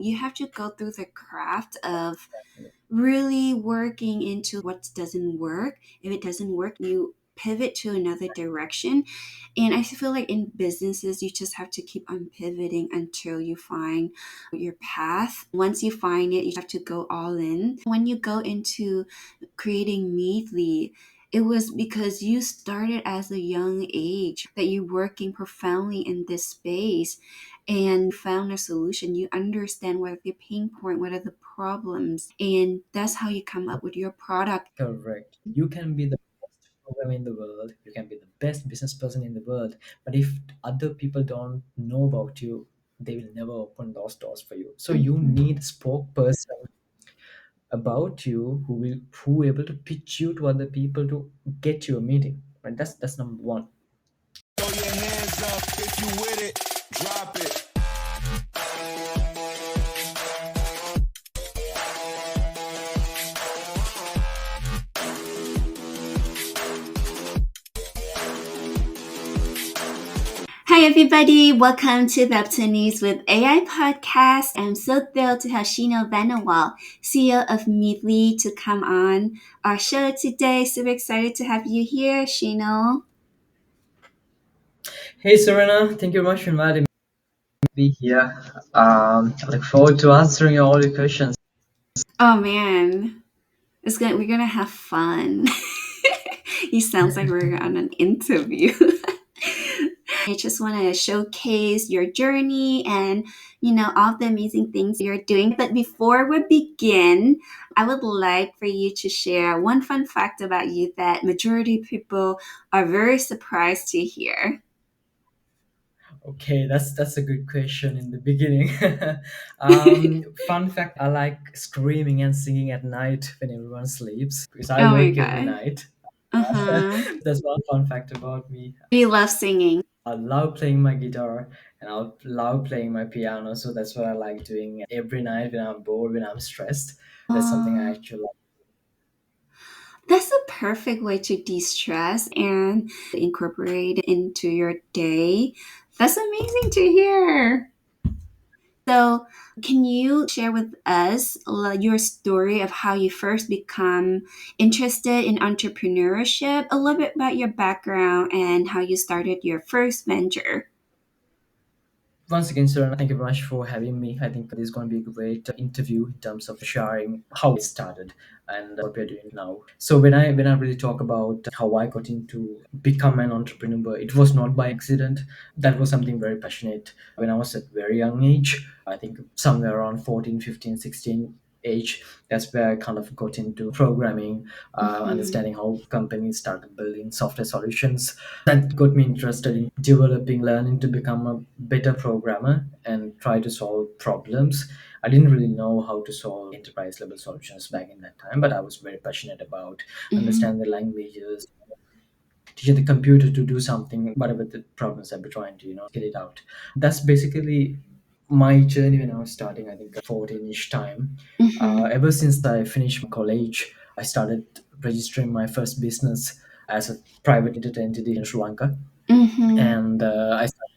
You have to go through the craft of really working into what doesn't work. If it doesn't work, you pivot to another direction. And I feel like in businesses, you just have to keep on pivoting until you find your path. Once you find it, you have to go all in. When you go into creating Meetly, it was because you started as a young age that you're working profoundly in this space and found a solution. You understand what are the pain point, what are the problems, and that's how you come up with your product. Correct. You can be the best programmer in the world, you can be the best business person in the world, but if other people don't know about you, they will never open those doors for you. So you Mhm. need a spokesperson about you who able to pitch you to other people to get you a meeting. And that's number one. Throw your hands up if you with it. Drop it. Hi, everybody. Welcome to the Opportunities with AI podcast. I'm so thrilled to have Shenal Vanderwall, CEO of Meeedly, to come on our show today. Super excited to have you here, Shenal. Hey Serena, thank you very much for inviting me to be here. I look forward to answering all your questions. Oh man, we're gonna have fun. It sounds like we're on an interview. I just want to showcase your journey and, all the amazing things you're doing. But before we begin, I would like for you to share one fun fact about you that majority of people are very surprised to hear. Okay, that's a good question in the beginning. Fun fact: I like screaming and singing at night when everyone sleeps because I Oh my work every God. night. Uh-huh. That's one fun fact about me. You love singing. I love playing my guitar and I love playing my piano. So that's what I like doing every night when I'm bored, when I'm stressed. That's something I Uh, actually like. that's a perfect way to de-stress and incorporate it into your day. That's amazing to hear. So, can you share with us your story of how you first become interested in entrepreneurship, a little bit about your background and how you started your first venture? Once again, sir, thank you very much for having me. I think this is going to be a great interview in terms of sharing how it started and what we're doing now. So when I really talk about how I got into become an entrepreneur, it was not by accident. That was something very passionate when I was at very young age. I think somewhere around 14, 15, 16 age. That's where I kind of got into programming, Mm-hmm. understanding how companies started building software solutions. That got me interested in developing, learning to become a better programmer and try to solve problems. I didn't really know how to solve enterprise level solutions back in that time, but I was very passionate about Mm-hmm. understand the languages, teaching the computer to do something, whatever the problems I've been trying to, get it out. That's basically my journey when I was starting, I think 14-ish time. Mm-hmm. Ever since I finished college, I started registering my first business as a private limited entity in Sri Lanka. Mm-hmm. And I started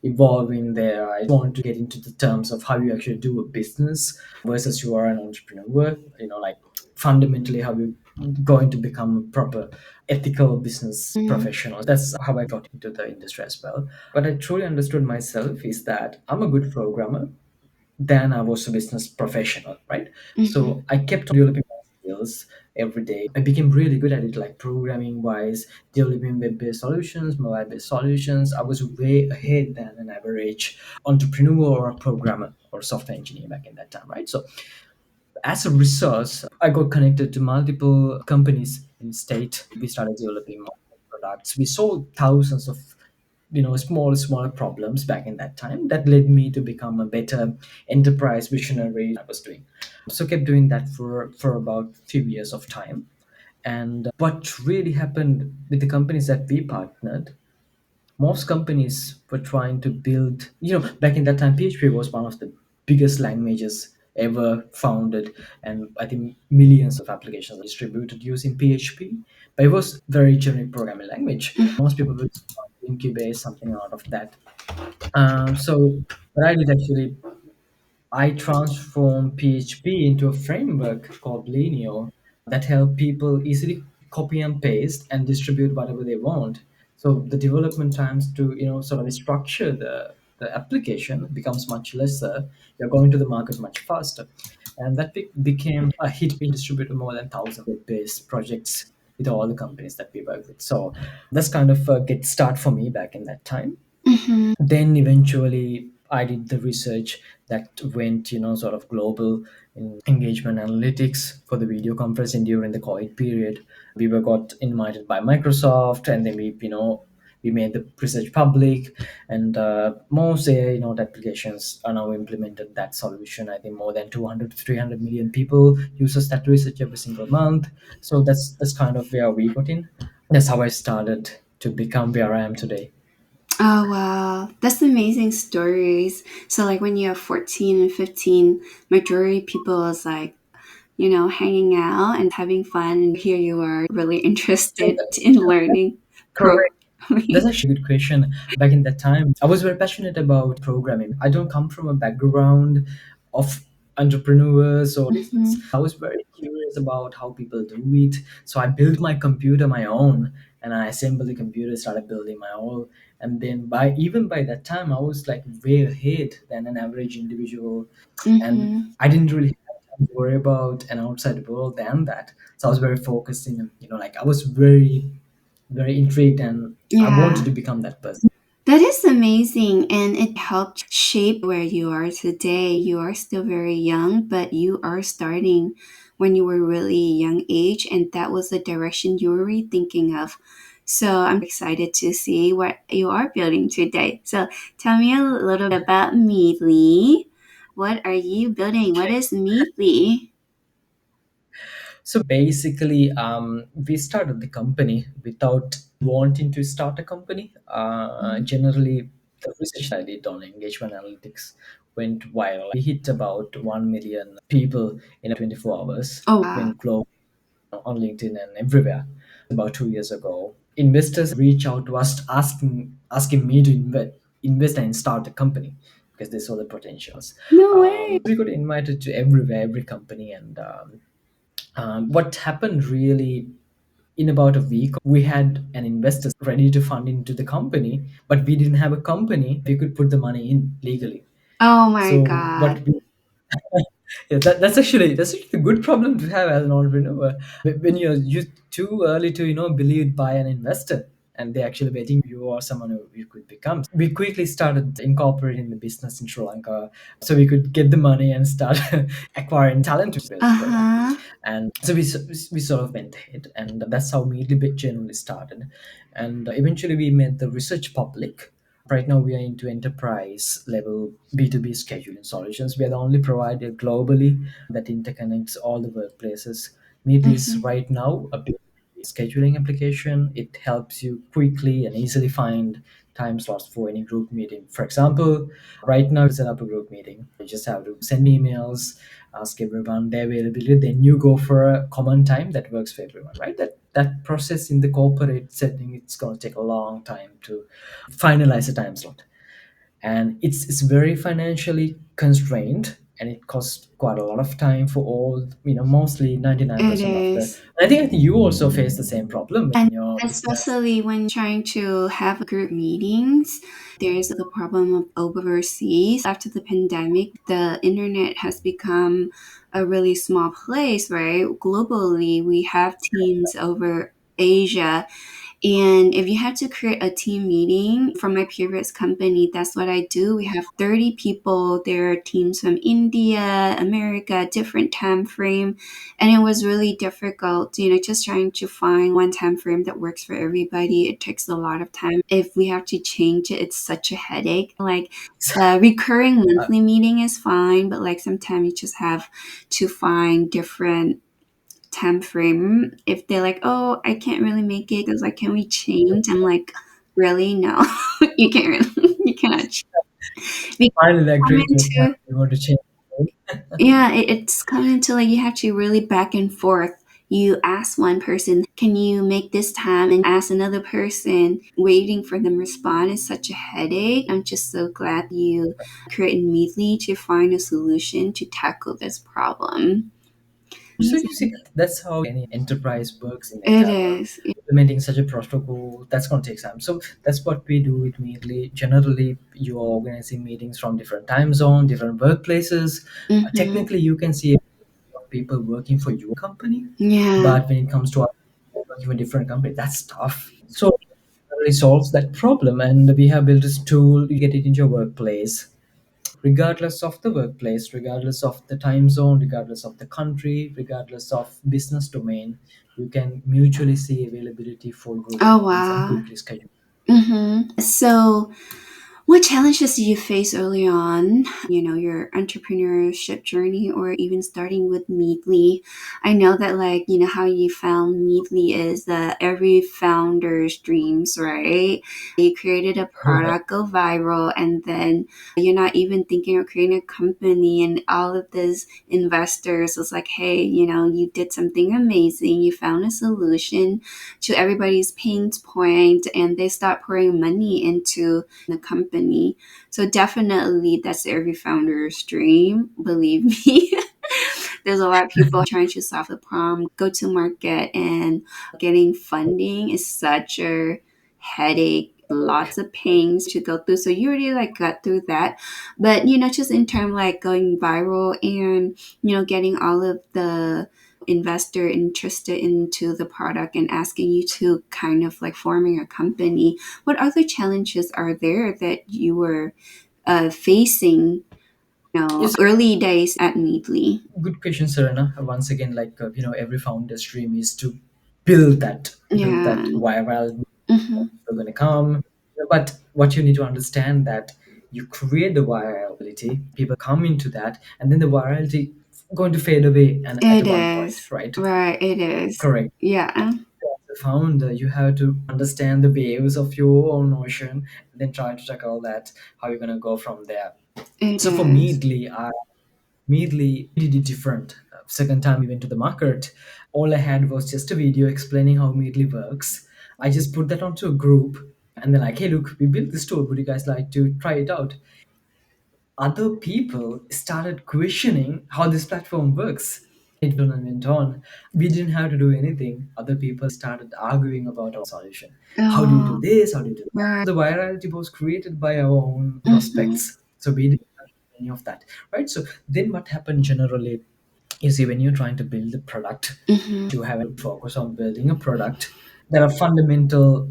evolving there. I want to get into the terms of how you actually do a business versus you are an entrepreneur, like fundamentally how you going to become a proper ethical business professional. That's how I got into the industry as well. What I truly understood myself is that I'm a good programmer, then I was a business professional, right? Mm-hmm. So I kept on developing my skills every day. I became really good at it, like programming wise, developing web-based solutions, mobile-based solutions. I was way ahead than an average entrepreneur or programmer or software engineer back in that time, right? So as a result, I got connected to multiple companies in state. We started developing multiple products. We sold thousands of smaller problems back in that time that led me to become a better enterprise visionary I was doing. So kept doing that for about few years of time. And what really happened with the companies that we partnered, most companies were trying to build, back in that time, PHP was one of the biggest languages ever founded. And I think millions of applications are distributed using PHP. But it was very generic programming language. Most people would incubate something out of that. So what I did actually, I transformed PHP into a framework called Linear that help people easily copy and paste and distribute whatever they want. So the development times to sort of structure the application becomes much lesser. You're going to the market much faster, and that became a hit. We distributed more than 1,000 web-based projects with all the companies that we work with. So that's kind of a get start for me back in that time. Mm-hmm. Then eventually I did the research that went sort of global in engagement analytics for the video conferencing during the COVID period. We were got invited by Microsoft, and then we made the research public, and most AI applications are now implemented that solution. I think more than 200 to 300 million people uses that research every single month. So that's kind of where we got in. That's how I started to become where I am today. Oh wow, that's amazing stories. So like when you're 14 and 15, majority people is like, hanging out and having fun, and here you are really interested in learning That's programming. actually a good question. Back in that time, I was very passionate about programming. I don't come from a background of entrepreneurs or business. Hmm. I was very curious about how people do it. So I built my computer my own, and I assembled the computer, started building my own. And then by that time, I was like way ahead than an average individual. And Hmm. I didn't really have time to worry about an outside world than that. So I was very focused in, like I was very intrigued, and I wanted Yeah. to become that person. That is amazing, and it helped shape where you are today. You are still very young, but you are starting when you were really young age, and that was the direction you were thinking of. So I'm excited to see what you are building today. So tell me a little bit about Meedly. What are you building? What is Meedly? So basically, we started the company without wanting to start a company. Generally, the research I did on engagement analytics went viral. We hit about 1 million people in 24 hours, Oh, wow. went global on LinkedIn and everywhere. About 2 years ago, investors reach out to us asking me to invest and start a company because they saw the potentials. No way. We got invited to everywhere, every company, and what happened really in about a week, we had an investor ready to fund into the company, but we didn't have a company we could put the money in legally. Oh my So what God. we yeah, that's actually a good problem to have as an entrepreneur. When you're too early to believed by an investor, and they're actually waiting you or someone who you could become. We quickly started incorporating the business in Sri Lanka, so we could get the money and start acquiring talent to build Uh the product. huh. And so we sort of went ahead, and that's how Meetly generally started. And eventually we made the research public. Right now, we are into enterprise level B2B scheduling solutions. We are the only provider globally that interconnects all the workplaces. Meet is Mm-hmm. right now a B2B scheduling application. It helps you quickly and easily find time slots for any group meeting. For example, right now, you set up a group meeting. You just have to send emails, ask everyone their availability, then you go for a common time that works for everyone, right? That process in the corporate setting, it's going to take a long time to finalize a time slot, and it's very financially constrained, and it costs quite a lot of time for all, mostly It 99% of the. is. I think you also face the same problem in And your business. especially when trying to have group meetings, there's the problem of overseas. After the pandemic, the internet has become a really small place, right? Globally, we have teams over Asia. And if you had to create a team meeting from my previous company, that's what I do. We have 30 people. There are teams from India, America, different time frame. And it was really difficult, just trying to find one time frame that works for everybody. It takes a lot of time. If we have to change it, it's such a headache. Like the recurring Uh, monthly meeting is fine, but like sometimes you just have to find different time frame. If they're like, oh, I can't really make it, because like, can we change? I'm like, really? No, you can't really, you cannot change. We Finally come agree to a time into, you want to change. yeah, it's coming to like, you have to really back and forth. You ask one person, can you make this time? And ask another person, waiting for them to respond is such a headache. I'm just so glad you created Meetly to find a solution to tackle this problem. So you see, that's how any enterprise works in It endeavor. is. Implementing such a protocol, that's going to take time. So that's what we do with Meetly. Generally, you are organizing meetings from different time zone, different workplaces. Mm-hmm. Technically, you can see people working for your company, Yeah. but when it comes to working for different company, that's tough. So it really solves that problem, and we have built this tool. You get it into your workplace regardless of the workplace, regardless of the time zone, regardless of the country, regardless of business domain. You can mutually see availability for group Oh, meetings and wow. quickly schedule. Mm-hmm. So, what challenges did you face early on, your entrepreneurship journey or even starting with Meetly? I know that, like, how you found Meetly is that every founder's dreams, right? You created a product, go viral, and then you're not even thinking of creating a company, and all of these investors was like, hey, you did something amazing. You found a solution to everybody's pain point, and they start pouring money into the company. So definitely that's every founder's dream, believe me. There's a lot of people trying to solve the problem, go to market, and getting funding is such a headache. Lots of pains to go through. So you already like got through that. But just in terms like going viral and getting all of the investor interested into the product and asking you to kind of like forming a company, what other challenges are there that you were facing, It's early days at Meadly? a good question, Serena. Once again, like every founder's dream is to build that, build Yeah. that viral. Mm-hmm. People are going to come, but what you need to understand that you create the virality, people come into that, and then the virality going to fade away and at It one point, is. right? Right, it is. Correct. Yeah, As a founder, you have to understand the waves of your own ocean and then try to tackle that, how you're going to go from there. it So for is. Meadly, Meadly did it different. Second time we went to the market, all I had was just a video explaining how Meadly works. I just put that onto a group and then like, hey, look, we built this tool. Would you guys like to try it out? Other people started questioning how this platform works. It went on and went on. We didn't have to do anything. Other people started arguing about our solution. How do you do Oh, this? How do you do right. that? The virality was created by our own Mm-hmm. prospects. So we didn't have any of that. Right. So then what happened generally, you see, when you're trying to build a product, Mm-hmm. you have to focus on building a product. There are fundamental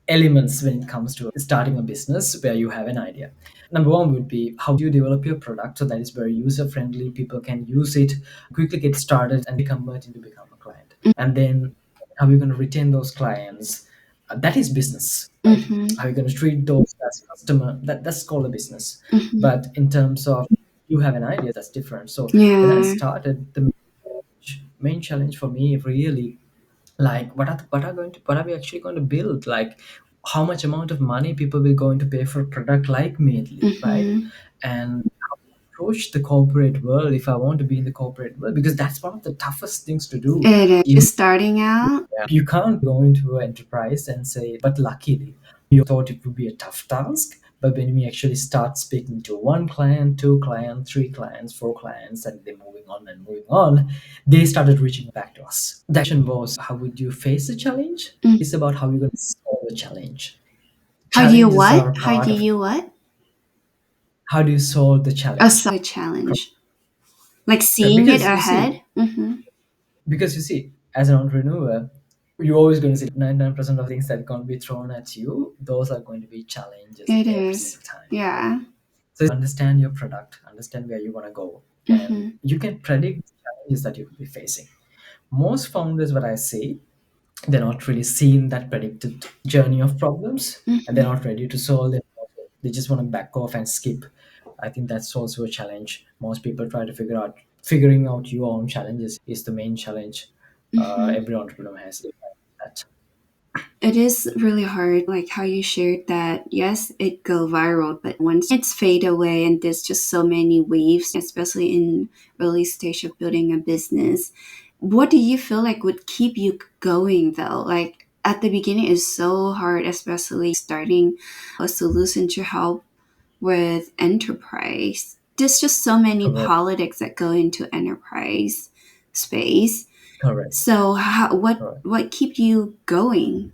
elements when it comes to starting a business where you have an idea. Number one would be how do you develop your product so that is very user friendly, people can use it, quickly get started and convert into become a client. And then how are you going to retain those clients? That is business, right? Mm-hmm. How are you going to treat those as customer? That's called a business. Mm-hmm. But in terms of you have an idea, that's different. So when I Yeah. started, the main challenge for me really, like what are we actually going to build, like how much amount of money people will going to pay for a product like Meadly, right? Mm-hmm. And how to approach the corporate world if I want to be in the corporate world, because that's one of the toughest things to do. It is. Even Just starting out. you can't go into an enterprise and say, but luckily, you thought it would be a tough task. But when we actually start speaking to one client, two clients, three clients, four clients, and they're moving on and moving on, they started reaching back to us. The question was, how would you face the challenge? Mm. It's about how you're going to solve the challenge. How do you Challenges what? are How part do of you what? how do you solve the A challenge. solid challenge. Like seeing it Because you see, ahead. Mm-hmm. as an entrepreneur, you're always going to see 99% of things that are going to be thrown at you. Those are going to be challenges It every is. single time. Yeah. So understand your product, understand where you want to go, and Mm-hmm. you can predict the challenges that you will be facing. Most founders, what I say, they're not really seeing that predicted journey of problems, and they're Mm-hmm. not ready to solve them. They just want to back off and skip. I think that's also a challenge. Most people try to figuring out your own challenges is the main challenge Mm-hmm. every entrepreneur has. That It is really hard, like how you shared that. Yes, it go viral, but once it's fade away, and there's just so many waves, especially in early stage of building a business. What do you feel like would keep you going though? Like at the beginning is so hard, especially starting a solution to help with enterprise. There's just so many Correct. politics that go into enterprise space. Correct. So Correct. what keep you going?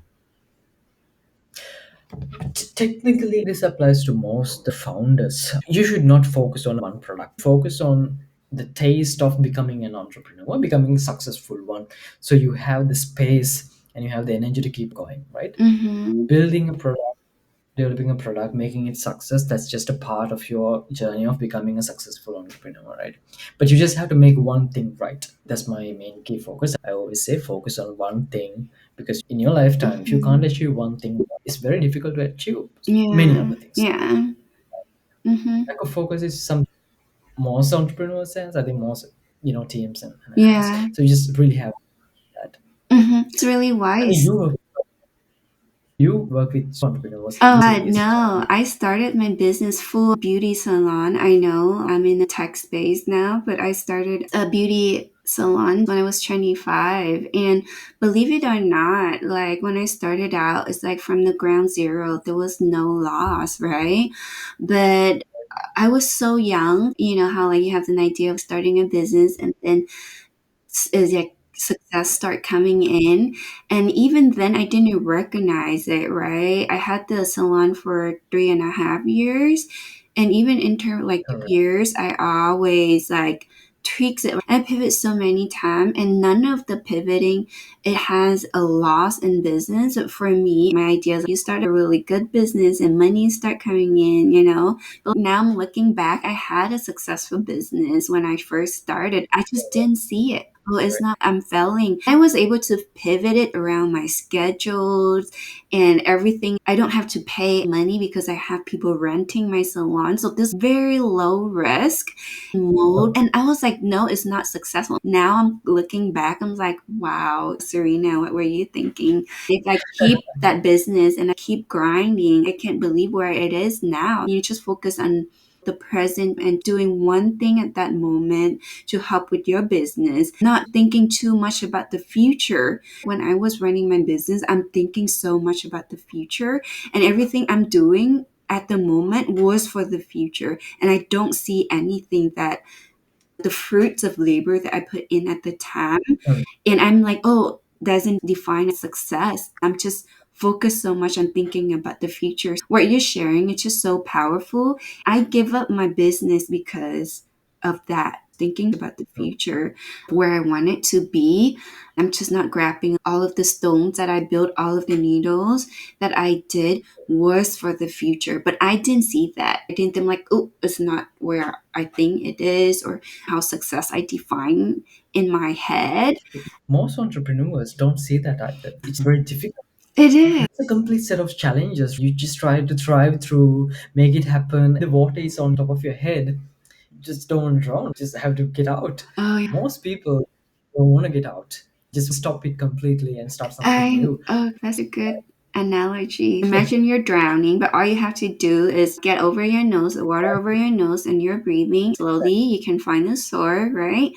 Technically, this applies to most the founders. You should not focus on one product. Focus on the taste of becoming an entrepreneur, becoming a successful one. So you have the space and you have the energy to keep going, right? Mm-hmm. Building a product, developing a product, making it success, that's just a part of your journey of becoming a successful entrepreneur, right? But you just have to make one thing right. That's my main key focus. I always say focus on one thing, because in your lifetime, if you can't Mm-hmm. achieve one thing, it's very difficult to achieve many Yeah. other things. Yeah. Mm-hmm. Lack of focus is some most entrepreneurs sense. I think most teams and has. Yeah. So you just really have that. Mm-hmm. It's really I mean, wise. you work with entrepreneurs Oh God, recently. no. I started my business full beauty salon. I know I'm in the tech space now, but I started a beauty salon when I was 25. And believe it or not, like when I started out, it's like from the ground zero, there was no loss, right? But I was so young, you know how like you have an idea of starting a business and then is like success start coming in, and even then I didn't recognize it, right? I had the salon for 3.5 years, and even in term like Correct. years I always like tweaks it. I pivot so many times, and none of the pivoting it has a loss in business. But for me, my idea is like, you start a really good business and money start coming in, you know. But now I'm looking back, I had a successful business when I first started. I just didn't see it. Well, it's not I'm failing. I was able to pivot it around my schedules and everything. I don't have to pay money because I have people renting my salon. So this very low risk mode. Correct. And I was like, no, it's not successful. Now I'm looking back, I'm like, wow, Serena, what were you thinking? If I keep that business and I keep grinding, I can't believe where it is now. You just focus on the present and doing one thing at that moment to help with your business, not thinking too much about the future. When I was running my business, I'm thinking so much about the future, and everything I'm doing at the moment was for the future. And I don't see anything that the fruits of labor that I put in at the time. Correct. And I'm like, oh, doesn't define success. I'm just focused so much on thinking about the future. What you're sharing, it's just so powerful. I give up my business because of that, thinking about the future, where I want it to be. I'm just not grabbing all of the stones that I built, all of the needles that I did was for the future. But I didn't see that. I didn't think like, oh, it's not where I think it is or how success I define in my head. Most entrepreneurs don't see that either. It's very difficult. It is. It's a complete set of challenges. You just try to thrive through, make it happen. The water is on top of your head. Just don't drown. Just have to get out. Oh, yeah. Most people don't want to get out. Just stop it completely and start something new. Oh, that's a good analogy. Imagine you're drowning, but all you have to do is get over your nose, the water over your nose, and you're breathing slowly. You can find the shore, right?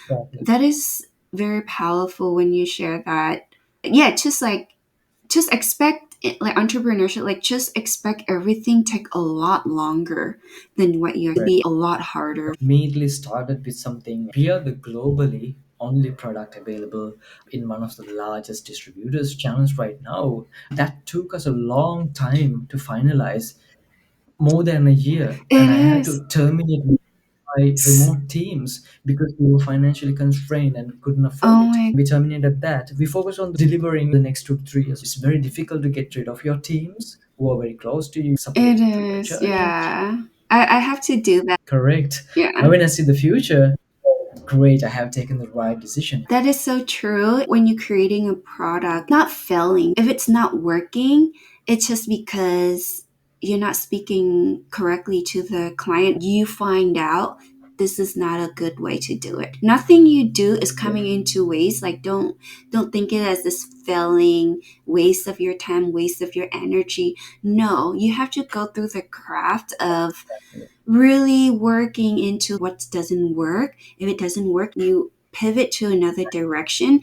Exactly. That is very powerful when you share that. Yeah, just expect it, like entrepreneurship, like just expect everything take a lot longer than what you're Right. be a lot harder. Meadly started with something. We are the globally only product available in one of the largest distributors channels right now. That took us a long time to finalize, more than a year, It and I had is. to terminate my remote teams because we were financially constrained and couldn't afford Oh it. my, We terminated that. We focused on delivering the next 2 to 3 years. It's very difficult to get rid of your teams who are very close to you, support it you through your is. journey. Yeah. I have to do that. Correct. Yeah. Now, when I see the future, great, I have taken the right decision. That is so true. When you're creating a product, not failing. If it's not working, it's just because you're not speaking correctly to the client. You find out this is not a good way to do it. Nothing you do is coming into waste. Like don't think it as this failing, waste of your time, waste of your energy. No, you have to go through the craft of really working into what doesn't work. If it doesn't work, you pivot to another direction.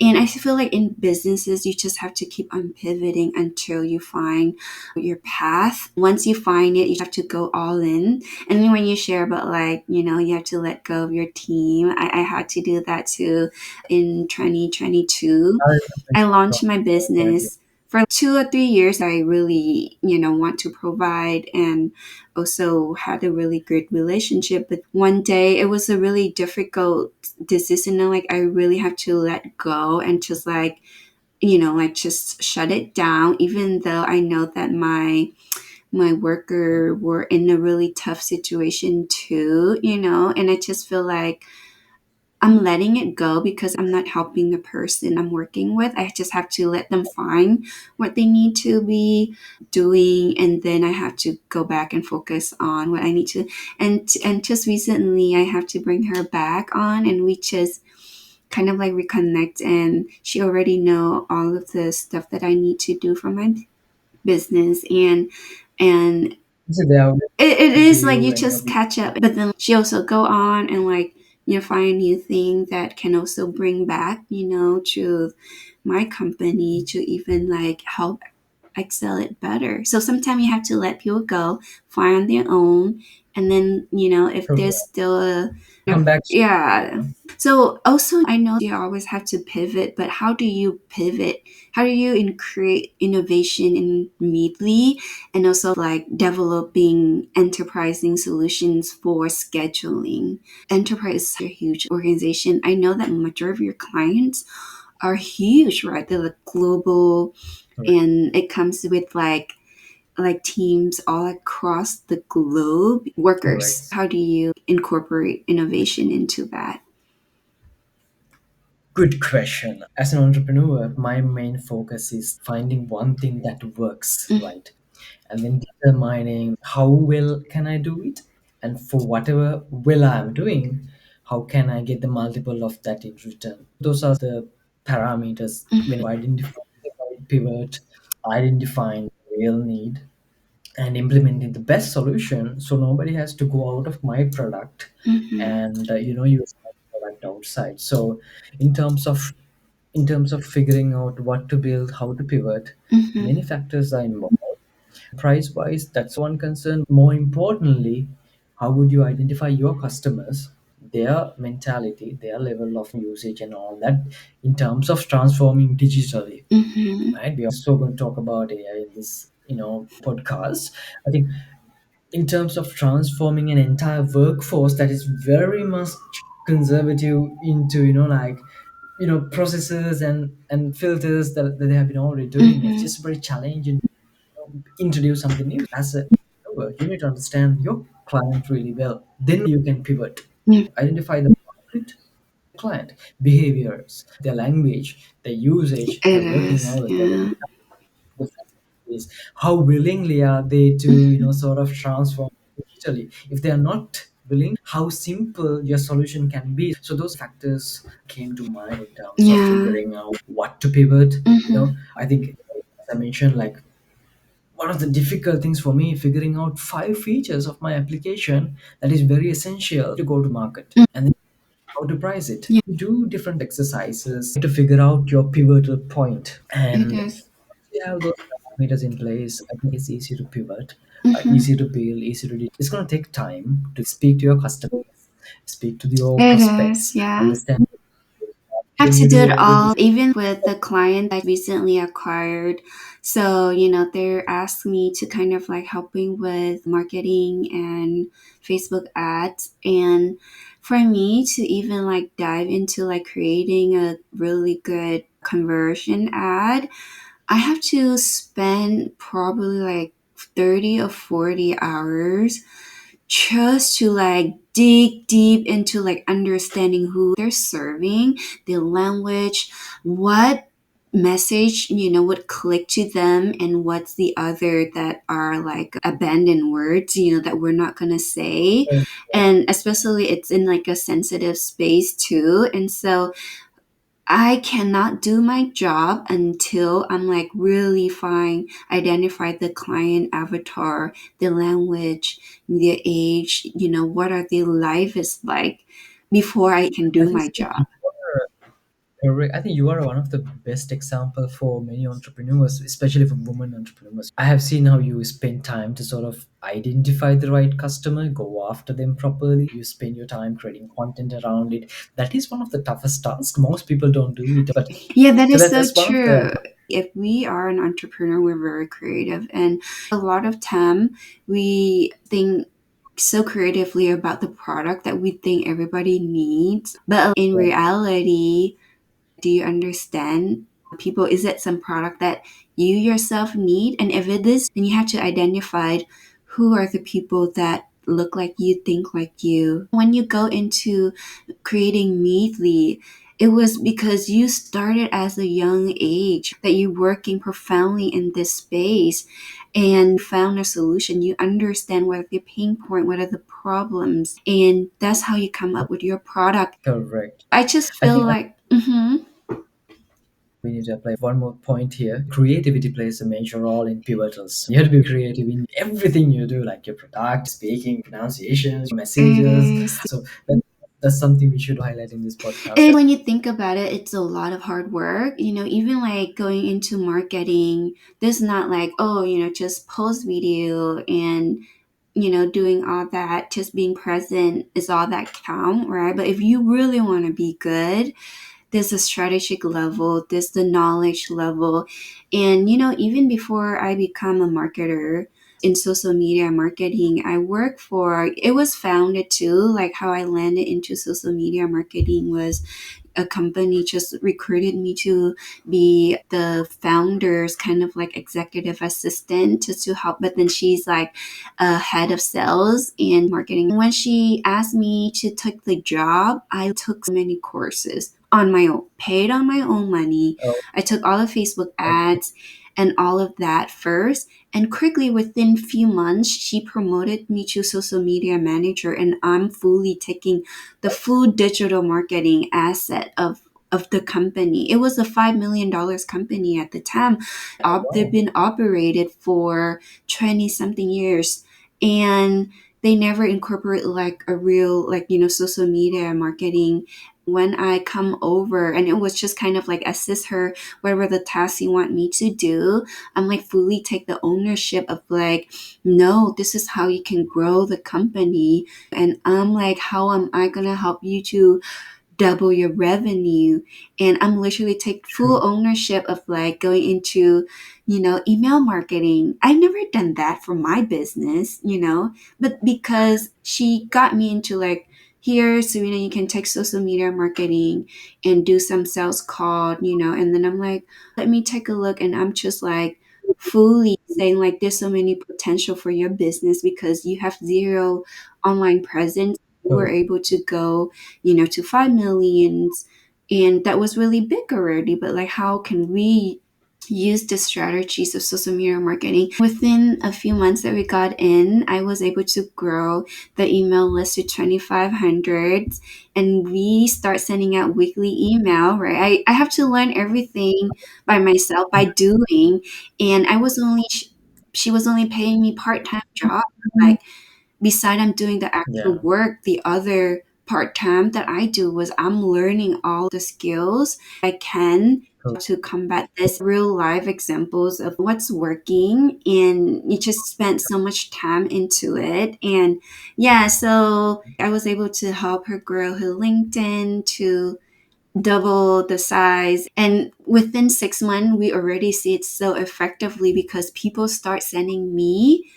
And I feel like in businesses, you just have to keep on pivoting until you find your path. Once you find it, you have to go all in. And then when you share about like, you have to let go of your team, I had to do that too in 2022. I remember I from launched my that, yeah. business for 2 or 3 years. I really, want to provide and also had a really good relationship. But one day it was a really difficult decision. Like I really have to let go and just like, like just shut it down, even though I know that my worker were in a really tough situation too, and I just feel like I'm letting it go because I'm not helping the person I'm working with. I just have to let them find what they need to be doing, and then I have to go back and focus on what I need to. And just recently, I have to bring her back on, and we just kind of like reconnect. And she already know all of the stuff that I need to do for my business, and So they are it listening to is like you you and just catch up, but then she also go on and like find a new thing that can also bring back to my company to even like help excel it better. So sometimes you have to let people go, find on their own, and then if there's still a come back. yeah. So also I know you always have to pivot, but how do you pivot? How do you create innovation in Meetly and also like developing enterprising solutions for scheduling? Enterprise is a huge organization. I know that majority of your clients are huge, right? They're like global, Correct. and it comes with like teams all across the globe. Workers, Correct. how do you incorporate innovation into that? Good question. As an entrepreneur, my main focus is finding one thing that works, Mm-hmm. right? And then determining how well can I do it, and for whatever well I'm doing, how can I get the multiple of that in return. Those are the parameters when you identify the right pivot, identifying the real need, and implementing the best solution so nobody has to go out of my product Mm-hmm. and use my product outside. So in terms of figuring out what to build, how to pivot, Mm-hmm. many factors are involved. Price wise, that's one concern. More importantly, how would you identify your customers, their mentality, their level of usage, and all that in terms of transforming digitally? Mm-hmm. Right? We are also going to talk about AI in this, podcast. I think in terms of transforming an entire workforce that is very much conservative into processes and filters that they have been already doing. It's Mm-hmm. just very challenging to introduce something new. As a entrepreneur, you need to understand your client really well, then you can pivot, identify the market, client behaviors, their language, their usage, It their working is, hours, their yeah. is how willingly are they to sort of transform digitally. If they are not willing, how simple your solution can be. So those factors came to mind in terms of Yeah. figuring out what to pivot. Mm-hmm. I think, as I mentioned, like one of the difficult things for me figuring out 5 features of my application that is very essential to go to market, and then how to price it. Yeah, You do different exercises to figure out your pivotal point. it And is. we have those parameters in place. I think it's easy to pivot, Mm-hmm. easy to build, easy to do. It's going to take time to speak to your customers, speak to your It is, prospects, yeah. understand. I have Then to you do it do with all, this. even with the client I recently acquired. So, they're asking me to kind of like helping with marketing and Facebook ads. And for me to even like dive into like creating a really good conversion ad, I have to spend probably like 30 or 40 hours just to like dig deep into like understanding who they're serving, the language, what message would click to them, and what's the other that are like abandoned words that we're not gonna say. And especially it's in like a sensitive space too, and so I cannot do my job until I'm like really fine, identify the client avatar, the language, their age, what are their life is like. before I can I do think my so. job. Correct. I think you are one of the best example for many entrepreneurs, especially for women entrepreneurs. I have seen how you spend time to sort of identify the right customer, go after them properly. You spend your time creating content around it. That is one of the toughest tasks. Most people don't do it, but Yeah, that so is so that's one of the true. If we are an entrepreneur, we're very creative, and a lot of time we think so creatively about the product that we think everybody needs. But in reality, do you understand people? Is it some product that you yourself need? And if it is, then you have to identify who are the people that look like you, think like you. When you go into creating Meetly, it was because you started as a young age that you're working profoundly in this space and found a solution. You understand what are the pain point, what are the problems, and that's how you come up with your product. correct. I just I feel think like, mhm. we need to apply one more point here. Creativity plays a major role in pivotals. You have to be creative in everything you do, like your product, speaking, pronunciations, messages. Yes. So that's something we should highlight in this podcast. And when you think about it, it's a lot of hard work. Even like going into marketing, there's not like, oh, just post video and, doing all that, just being present is all that count, right? But if you really want to be good, there's a strategic level, there's the knowledge level. And, even before I become a marketer in social media marketing, I work for, it was founded too, like how I landed into social media marketing was a company just recruited me to be the founder's kind of like executive assistant just to help. But then she's like a head of sales and marketing. When she asked me to take the job, I took so many courses on my own, paid on my own money. Oh, I took all the Facebook okay. ads and all of that first. And quickly, within few months, she promoted me to social media manager, and I'm fully taking the full digital marketing asset of the company. It was a $5 million company at the time. Oh, They've wow. been operated for 20 something years, and they never incorporate like a real like social media marketing. When I come over, and it was just kind of like assist her whatever the tasks you want me to do, I'm like fully take the ownership of like, no, this is how you can grow the company. And I'm like, how am I gonna help you to double your revenue? And I'm literally take full True. ownership of like going into email marketing. I've never done that for my business, but because she got me into like, here, Serena, you can take social media marketing and do some sales call, and then I'm like, let me take a look. And I'm just like fully saying like, there's so many potential for your business because you have zero online presence. You were Oh, able to go to 5 millions. And that was really big already. But like, how can we use the strategies of social media marketing? Within a few months that we got in, I was able to grow the email list to 2,500. And we start sending out weekly email, right? I have to learn everything by myself by doing. And she was only paying me part-time job. Like, beside I'm doing the actual yeah. work, the other part time that I do was I'm learning all the skills I can Cool. to combat this real life examples of what's working, and you just spent so much time into it. And yeah, so I was able to help her grow her LinkedIn to double the size, and within 6 months we already see it so effectively because people start sending me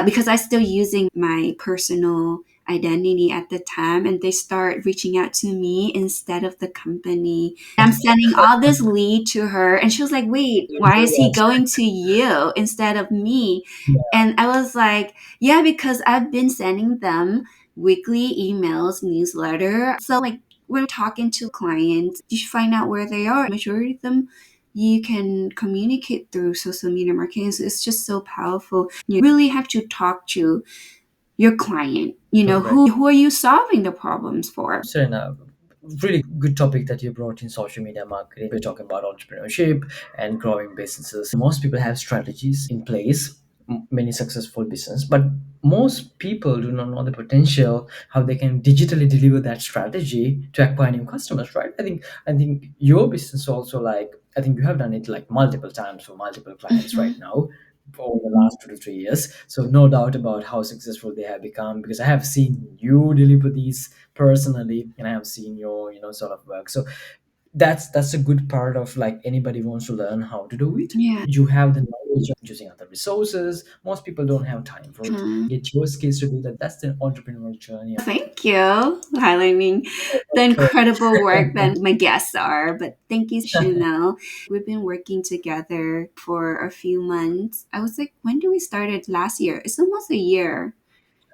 because I still using my personal identity at the time, and they start reaching out to me instead of the company. I'm sending all this lead to her, and she was like, wait, You why do is he that. going to you instead of me? Yeah. And I was like, yeah, because I've been sending them weekly emails, newsletter. So like we're talking to clients, you should find out where they are. Majority of them you can communicate through social media marketing. So it's just so powerful. You really have to talk to your client. Correct. Who are you solving the problems for? Serena, really good topic that you brought in social media marketing. We're talking about entrepreneurship and growing businesses. Most people have strategies in place, many successful business, but most people do not know the potential, how they can digitally deliver that strategy to acquire new customers, right? I think your business also, like, I think you have done it like multiple times for multiple clients right Hmm. now over the last 2 to 3 years. So no doubt about how successful they have become, because I have seen you deliver these personally, and I have seen your, sort of work. So that's a good part of, like, anybody wants to learn how to do it. Yeah. You have the knowledge of using other resources. Most people don't have time for it. Get your skills to do that. That's the entrepreneurial journey. Thank you highlighting the incredible work that my guests are. But thank you, Chanel. We've been working together for a few months. I was like, when did we started last year? It's almost a year.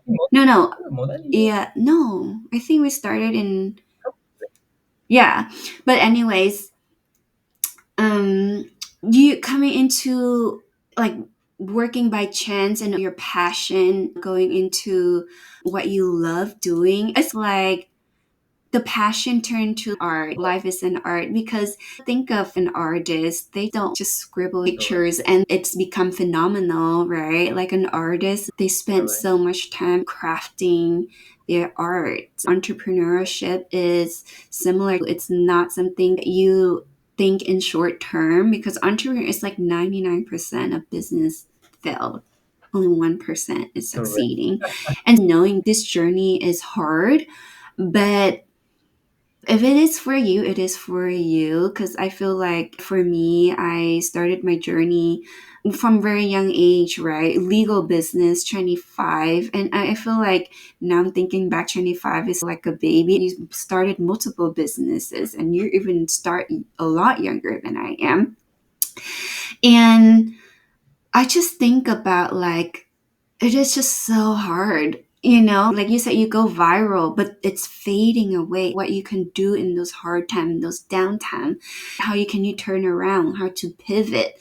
more, No, no. more than you. Yeah, no. I think we started in, yeah. But anyways, um you coming into like working by chance and your passion going into what you love doing, it's like the passion turned to art. Life is an art because think of an artist, they don't just scribble Correct. pictures and it's become phenomenal, right? Like an artist, they spend Correct. so much time crafting their art. Entrepreneurship is similar. It's not something that you think in short term because entrepreneur is like 99% of business failed. Only 1% is Correct. succeeding. And knowing this journey is hard, but if it is for you, it is for you. Because I feel like for me, I started my journey from very young age, right? Legal business, 25. And I feel like now I'm thinking back, 25 is like a baby. You started multiple businesses and you even start a lot younger than I am. And I just think about like, it is just so hard. Like you said, you go viral, but it's fading away. What you can do in those hard times, those downtime, how you turn around, how to pivot.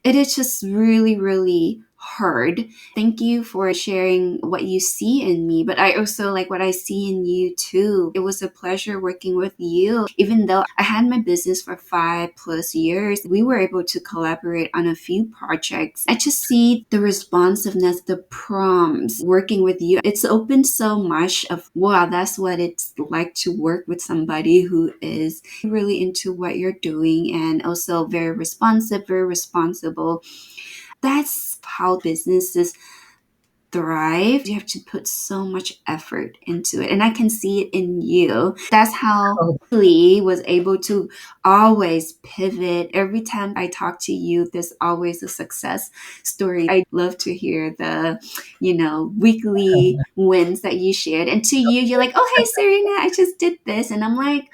It is just really, really hard. Thank you for sharing what you see in me, but I also like what I see in you too. It was a pleasure working with you. Even though I had my business for 5+ years, we were able to collaborate on a few projects. I just see the responsiveness, the prompts working with you. It's opened so much of, wow, that's what it's like to work with somebody who is really into what you're doing and also very responsive, very responsible. That's how businesses thrive. You have to put so much effort into it. And I can see it in you. That's how Oh, Lee was able to always pivot. Every time I talk to you, there's always a success story. I love to hear the, weekly wins that you shared. And to you, you're like, oh, hey, Serena, I just did this. And I'm like,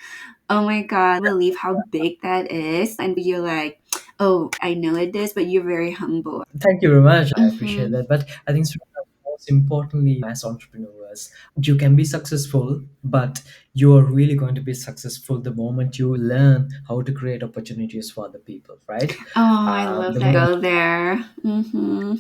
oh my God, I believe how big that is. And you're like, oh, I know it is, but you're very humble. thank you very much. I appreciate Mm-hmm. that. But I think most importantly, as entrepreneurs, you can be successful, but you are really going to be successful the moment you learn how to create opportunities for other people, right? Oh, I love The that. moment Go there. Mm-hmm.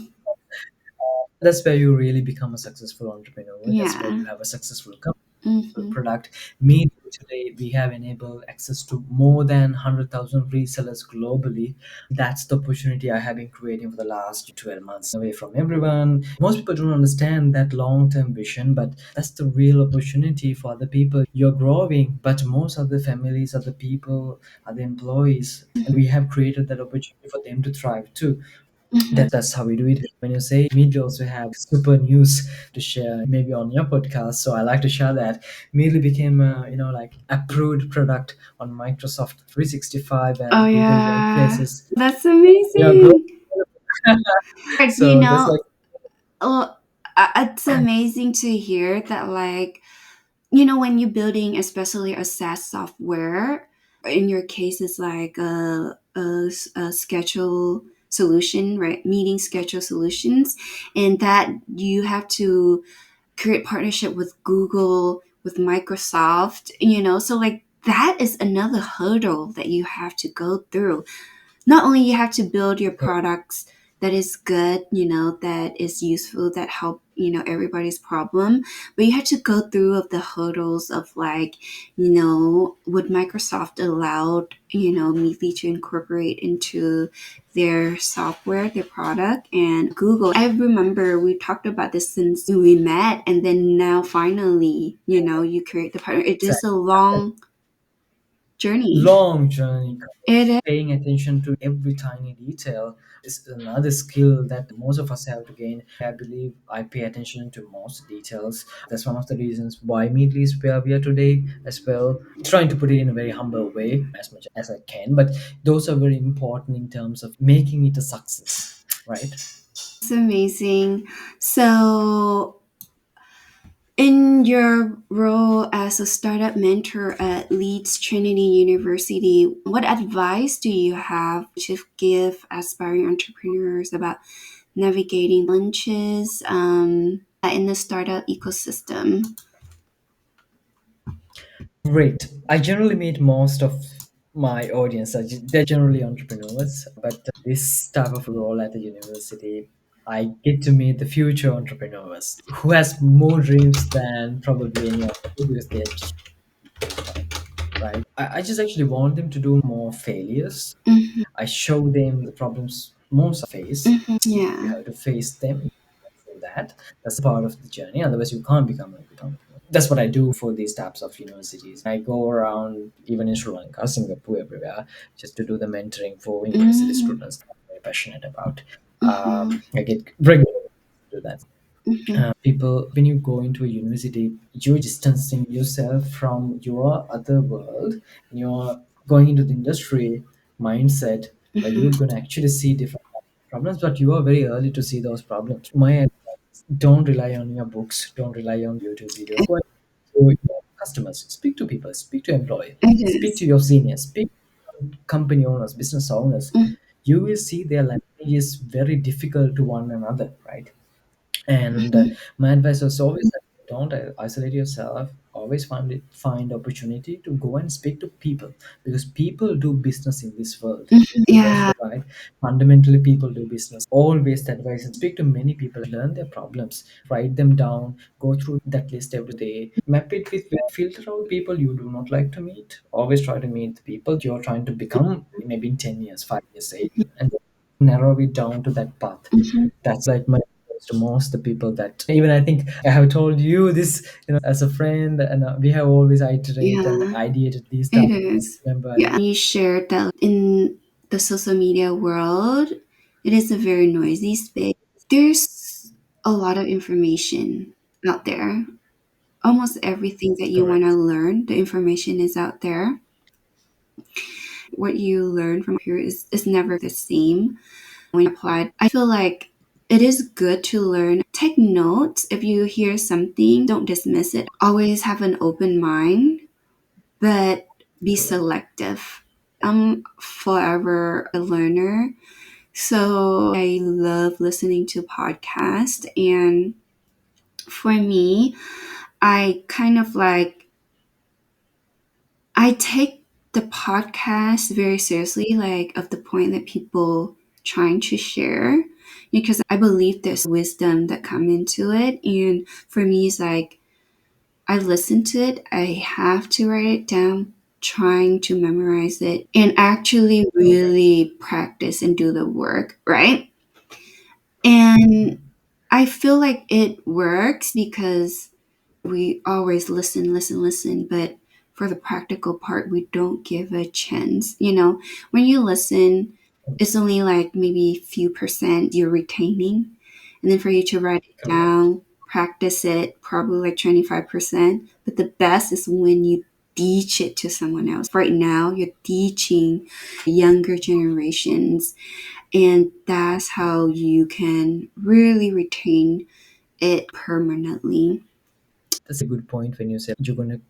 that's where you really become a successful entrepreneur. That's where Yeah. you have a successful company, Mm-hmm. product. Me today, we have enabled access to more than 100,000 resellers globally. That's the opportunity I have been creating for the last 12 months away from everyone. Most people don't understand that long-term vision, but that's the real opportunity for other people. You're growing, but most of the families, other people, other employees, and we have created that opportunity for them to thrive too. Mm-hmm. That's how we do it. When you say Meadly also have super news to share, maybe on your podcast, so I like to share that Meadly became a, like, approved product on Microsoft 365 Oh, and Google yeah. Workplaces. That's Yeah, go. amazing. You So that's know, like, oh, it's amazing to hear that, like, when you're building, especially a SaaS software, in your case, it's like a schedule solution, right? Meeting schedule solutions, and that you have to create partnership with Google, with Microsoft, so like that is another hurdle that you have to go through. Not only you have to build your products that is good, that is useful, that help everybody's problem, but you had to go through of the hurdles of like, would Microsoft allowed, Meetly to incorporate into their software, their product, and Google. I remember we talked about this since we met, and then now finally, you create the partner. It is a long journey. Long journey. It is. Paying attention to every tiny detail is another skill that most of us have to gain. I believe I pay attention to most details. That's one of the reasons why Meetly is where we are today as well. Trying to put it in a very humble way as much as I can, but those are very important in terms of making it a success, right? It's amazing. So, in your role as a startup mentor at Leeds Trinity University, what advice do you have to give aspiring entrepreneurs about navigating challenges in the startup ecosystem? Great. I generally meet most of my audience. They're generally entrepreneurs, but this type of role at the university, I get to meet the future entrepreneurs who has more dreams than probably any of them because they're just qualified, right? I just actually want them to do more failures. Hmm. I show them the problems most face. Hmm. You Yeah. have to face them through that. That's part of the journey. Otherwise, you can't become a good entrepreneur. That's what I do for these types of universities. I go around even in Sri Lanka, Singapore, everywhere, just to do the mentoring for university Hmm. students that I'm very passionate about. Hmm. I get regularly to do that. Hmm. People, when you go into a university, you're distancing yourself from your other world, and you're going into the industry mindset where you're going to actually see different problems, but you are very early to see those problems. My advice, don't rely on your books, don't rely on YouTube videos. Go to your customers, speak to people, speak to employees, It speak is. to your seniors, speak to company owners, business owners. Mm. You will see their language is very difficult to one another, right? And Mhm. my advice was always that don't isolate yourself. Always find opportunity to go and speak to people, because people do business in this world. Mhm. You guys Yeah. right? Fundamentally, people do business. Always the advice and speak to many people, learn their problems, write them down, go through that list every day, map it with filter out people you do not like to meet. Always try to meet the people you're trying to become maybe in 10 years, 5 years, 8 years, and narrow it down to that path. Mhm. That's like my advice to most the people that even I think I have told you this, as a friend, and we have always iterated and Yeah. ideated these stuff. It is. Remember, I Yeah. think You shared that in the social media world, it is a very noisy space. There's a lot of information out there. Almost everything that you want to correct. learn, the information is out there. What you learn from here is never the same when you apply. I feel like it is good to learn. Take notes. If you hear something, don't dismiss it. Always have an open mind, but be Correct. selective. I'm forever a learner. So I love listening to podcasts. And for me, I kind of like, I take the podcast very seriously, like of the point that people trying to share, because I believe there's wisdom that come into it. And for me, it's like, I listen to it, I have to write it down, trying to memorize it, and actually Correct. really practice and do the work, right? And I feel like it works because we always listen, listen, listen, but for the practical part, we don't give a chance. When you listen, it's only like maybe few percent you're retaining. And then for you to write it Correct. down, practice it, probably like 25%. But the best is when you teach it to someone else. Right now, you're teaching younger generations, and that's how you can really retain it permanently. That's a good point when you say you're going to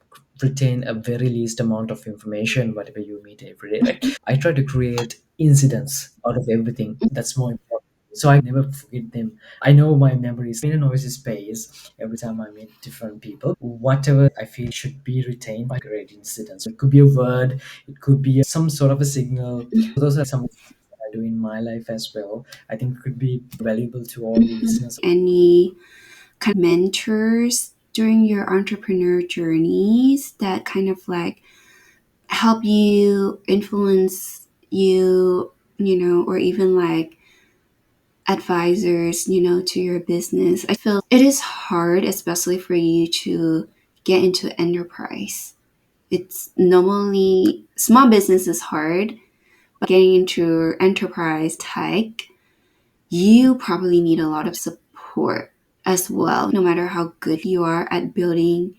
retain a very least amount of information whatever you meet every day. Like I try to create incidents out of everything. That's more important. So I never forget them. I know my memory is in a noisy space. Every time I meet different people, whatever I feel should be retained by great incidents. It could be a word, it could be some sort of a signal. Those are some of the things that I do in my life as well. I think could be valuable to all the listeners. Any kind of mentors during your entrepreneur journeys that kind of like help you, influence you, or even like advisors, to your business. I feel it is hard, especially for you to get into enterprise. It's normally small business is hard, but getting into enterprise tech, you probably need a lot of support as well. No matter how good you are at building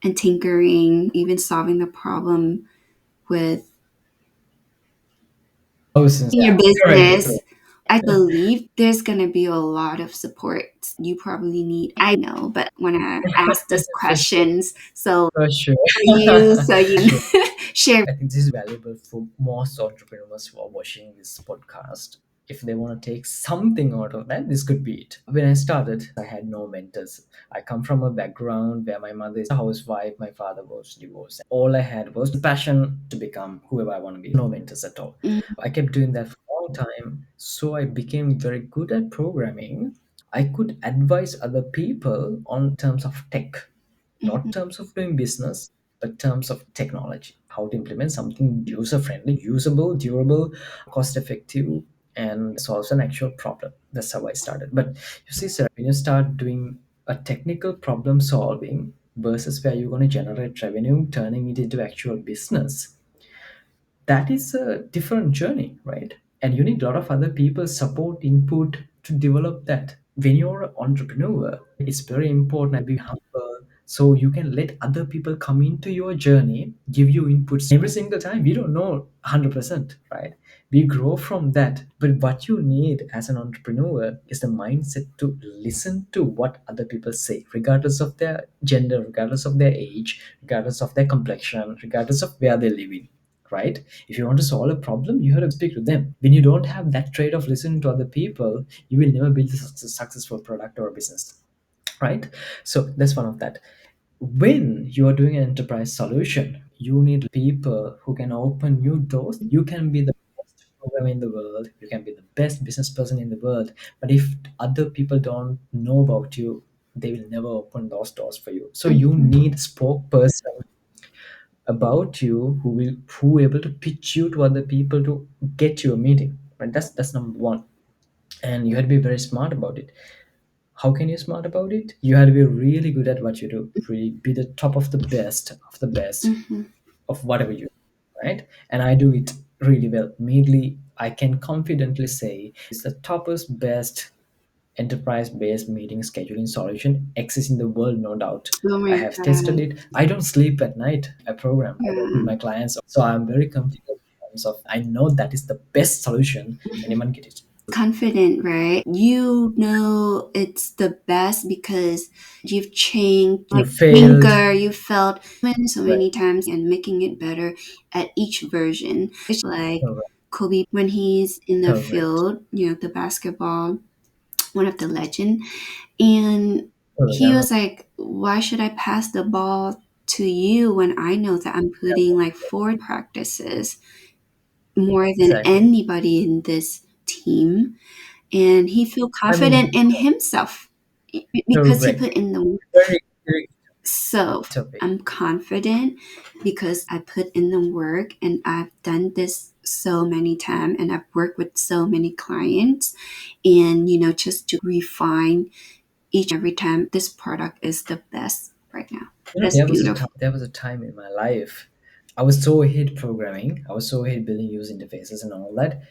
and tinkering, even solving the problem with Oh, since your yeah, correct, business, correct. I believe there's gonna be a lot of support you probably need. I know, but when I ask these For sure, questions, so for sure, for you, so for you sure. share. I think this is valuable for most entrepreneurs who are watching this podcast. If they want to take something out of that, this could be it. When I started, I had no mentors. I come from a background where my mother is a housewife, my father was divorced. All I had was the passion to become whoever I want to be. No mentors at all. Mm, I kept doing that for a long time. So I became very good at programming. I could advise other people on terms of tech, not mhm, terms of doing business, but terms of technology, how to implement something user friendly, usable, durable, cost effective, and solves an actual problem. That's how I started. But you see, sir, when you start doing a technical problem solving versus where you're going to generate revenue, turning it into actual business, that is a different journey, right? And you need a lot of other people's support, input to develop that. When you're an entrepreneur, it's very important to be humble so you can let other people come into your journey, give you inputs every single time. We don't know 100%, right? We grow from that. But what you need as an entrepreneur is the mindset to listen to what other people say, regardless of their gender, regardless of their age, regardless of their complexion, regardless of where they live in, right? If you want to solve a problem, you have to speak to them. When you don't have that trait of listening to other people, you will never build a successful product or a business, right? So that's one of that. When you are doing an enterprise solution, you need people who can open new doors. You can be the best programmer in the world, you can be the best business person in the world, but if other people don't know about you, they will never open those doors for you. So you mhm, need spokesperson about you who able to pitch you to other people to get you a meeting, right? That's number one. And you had to be very smart about it. How can you smart about it? You had to be really good at what you do, really be the top of the best mhm. of whatever you do, right? And I do it really well. Meadly, I can confidently say, it's the toppest best enterprise based meeting scheduling solution exists in the world, no doubt. Oh I my have tested god. it. I don't sleep at night. I program, I work with Yeah. my clients. So I'm very comfortable in terms of I know that is the best solution. Anyone get it. Confident, right? You know it's the best because you've changed, You like failed. thinker, you felt so Right. many times and making it better at each version. It's like Correct. Kobe when he's in the Correct. field, the basketball, one of the legend, and Correct. he was like, "Why should I pass the ball to you when I know that I'm putting like four practices more than Exactly. anybody in this team?" And he feel I confident mean, in himself because he correct. put in the work. Very, very So topic. I'm confident because I put in the work and I've done this so many times and I've worked with so many clients, and just to refine each and every time, this product is the best right now. That's beautiful. There was a time in my life I was so ahead programming, I was so ahead building user interfaces and all that,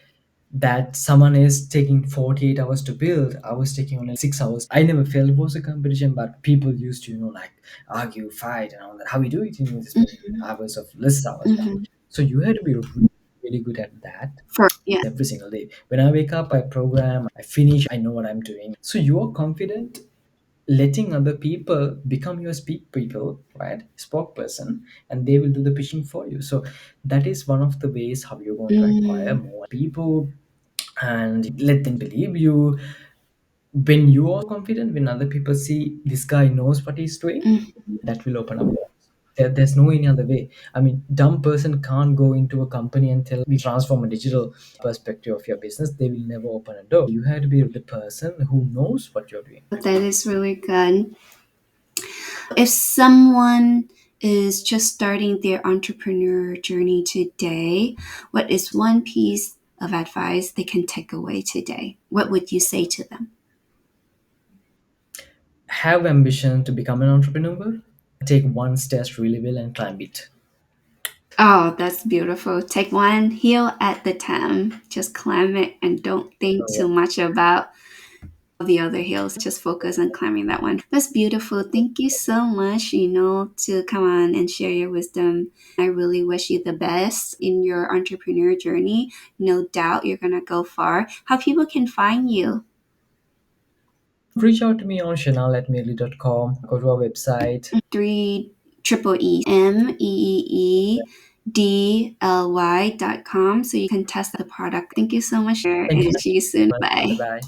that someone is taking 48 hours to build, I was taking only 6 hours. I never felt it was a competition, but people used to, like argue, fight, and all that. How we do it in this many hours of less hours. Hmm. So you had to be really, really good at that For yeah. every single day. When I wake up, I program, I finish, I know what I'm doing. So you are confident letting other people become your speak people, right? Spokesperson, and they will do the pitching for you. So that is one of the ways how you're going to acquire Mm, more people and let them believe you. When you are confident, when other people see this guy knows what he's doing, mm, that will open up doors. There's no any other way. I mean, dumb person can't go into a company and tell we transform a digital perspective of your business. They will never open a door. You have to be the person who knows what you're doing. That is really good. If someone is just starting their entrepreneur journey today, what is one piece of advice they can take away today? What would you say to them? Have ambition to become an entrepreneur. Take one step really well and climb it. Oh, that's beautiful. Take one hill at the time. Just climb it and don't think So, too much about the other hills. Just focus on climbing that one. That's beautiful. Thank you so much, to come on and share your wisdom. I really wish you the best in your entrepreneur journey. No doubt you're going to go far. How people can find you? reach out to me on Shenal at Meedly.com. Go to our website. Three triple Meeedly.com so you can test the product. Thank you so much Thank you and so see you soon. much. Bye Bye. bye.